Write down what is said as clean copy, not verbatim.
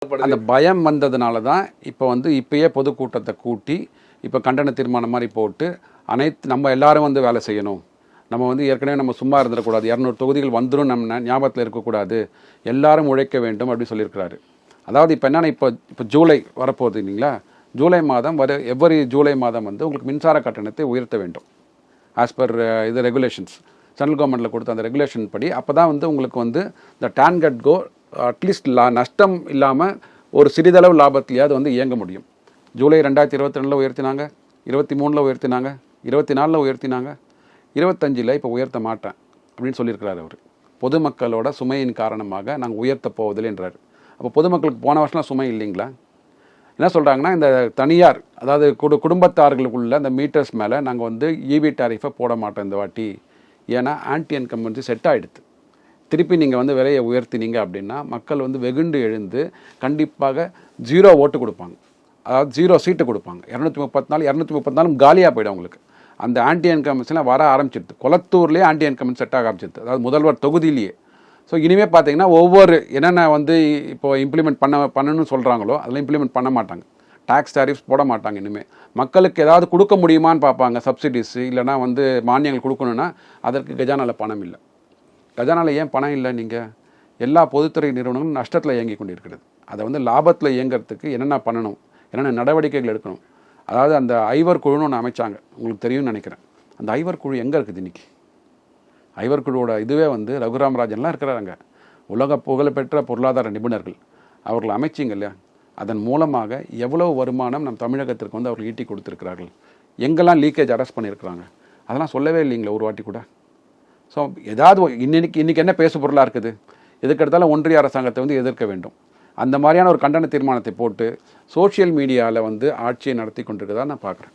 அந்த பயம் வந்ததுனால தான் இப்போ வந்து இப்பயே பொதுக்கூட்டத்தை கூட்டி இப்போ கண்டன தீர்மானம் மாதிரி போட்டு நம்ம எல்லாரும் வந்து வேலை செய்யணும். நம்ம வந்து ஏற்கனவே நம்ம சும்மா இருந்துடக்கூடாது, 200 தொகுதிகள் வந்துடும் நம்ம ஞாபகத்தில் இருக்கக்கூடாது, எல்லாரும் உழைக்க வேண்டும் அப்படின்னு சொல்லியிருக்கிறாரு. அதாவது இப்போ என்னென்னா இப்போ ஜூலை வரப்போகுது இல்லைங்களா, ஜூலை மாதம் எவ்வரி ஜூலை மாதம் வந்து உங்களுக்கு மின்சார கட்டணத்தை உயர்த்த வேண்டும் ஆஸ் பர் இது ரெகுலேஷன்ஸ் சென்ட்ரல் கவர்மெண்ட்டில் கொடுத்த அந்த ரெகுலேஷன் படி. அப்போ தான் வந்து உங்களுக்கு வந்து இந்த டான்கட் கோ அட்லீஸ்ட் நஷ்டம் இல்லாமல் ஒரு சிறிதளவு லாபத்திலேயாவது வந்து இயங்க முடியும். ஜூலை 2022 உயர்த்தினாங்க, 23 உயர்த்தினாங்க, 24 உயர்த்தினாங்க, 25 இப்போ உயர்த்த மாட்டேன் அப்படின்னு சொல்லியிருக்கிறார் அவர். பொதுமக்களோட சுமையின் காரணமாக நாங்கள் உயர்த்த போவதில்லைன்றார். அப்போ பொதுமக்களுக்கு போன வருஷம்லாம் சுமை இல்லைங்களா? என்ன சொல்கிறாங்கன்னா, இந்த தனியார் அதாவது குடும்பத்தார்களுக்குள்ள அந்த மீட்டர்ஸ் மேலே நாங்கள் வந்து இபி டாரிஃபை போட மாட்டோம் இந்த வாட்டி, ஏன்னா ஆன்டி இன்கம்பன்சி செட் ஆகிடுது. திருப்பி நீங்கள் வந்து விலையை உயர்த்தினீங்க அப்படின்னா மக்கள் வந்து வெகுண்டு எழுந்து கண்டிப்பாக 0 ஓட்டு கொடுப்பாங்க, அதாவது 0 சீட்டு கொடுப்பாங்க. 234 காலியாக போய்டும் உங்களுக்கு. அந்த ஆன்டி இன்கம்பன்சிலாம் வர ஆரம்பிச்சிடுது. கொளத்தூர்லேயே ஆன்டி இன்கம்பன்சி செட் ஆக ஆரம்பிச்சிடுது, அதாவது முதல்வர் தொகுதியிலேயே. ஸோ இனிமேல் பார்த்தீங்கன்னா ஒவ்வொரு என்னென்ன வந்து இப்போ இம்ப்ளிமெண்ட் பண்ணணும்னு சொல்கிறாங்களோ அதெல்லாம் இம்ப்ளிமெண்ட் பண்ண மாட்டாங்க. டாக்ஸ் டாரிஃப்ஸ் போட மாட்டாங்க. இனிமேல் மக்களுக்கு ஏதாவது கொடுக்க முடியுமான்னு பார்ப்பாங்க, சப்சிடிஸ் இல்லைனா வந்து மானியங்கள் கொடுக்கணுன்னா அதற்கு கஜானாவில் பணம் இல்லை. கஜானாவில் ஏன் பணம் இல்லை? நீங்கள் எல்லா பொதுத்துறை நிறுவனங்களும் நஷ்டத்தில் இயங்கி கொண்டிருக்கிறது. அதை வந்து லாபத்தில் இயங்கிறதுக்கு என்னென்ன பண்ணணும், என்னென்ன நடவடிக்கைகள் எடுக்கணும். அதாவது அந்த ஐவர் குழுன்னு ஒன்று அமைச்சாங்க, உங்களுக்கு தெரியும்னு நினைக்கிறேன். அந்த ஐவர் குழு எங்கே இருக்குது இன்றைக்கி? ஐவர் குழுவோட இதுவே வந்து ரகுராம் ராஜன்லாம் இருக்கிறாங்க, உலக புகழ்பெற்ற பொருளாதார நிபுணர்கள். அவர்கள் அமைச்சிங்க இல்லையா, அதன் மூலமாக எவ்வளவு வருமானம் நம் தமிழகத்திற்கு வந்து அவர்கள் ஈட்டி கொடுத்துருக்கிறார்கள், எங்கெல்லாம் லீக்கேஜ் அரெஸ்ட் பண்ணியிருக்கிறாங்க, அதெல்லாம் சொல்லவே இல்லைங்களா ஒரு வாட்டி கூட. ஸோ ஏதாவது இன்றைக்கி என்ன பேசு பொருளாக இருக்குது? எதுக்கெடுத்தாலும் ஒன்றிய அரசாங்கத்தை வந்து எதிர்க்க வேண்டும். அந்த மாதிரியான ஒரு கண்டன தீர்மானத்தை போட்டு சோஷியல் மீடியாவில் வந்து ஆட்சியை நடத்தி கொண்டிருக்கிறதா நான் பார்க்குறேன்.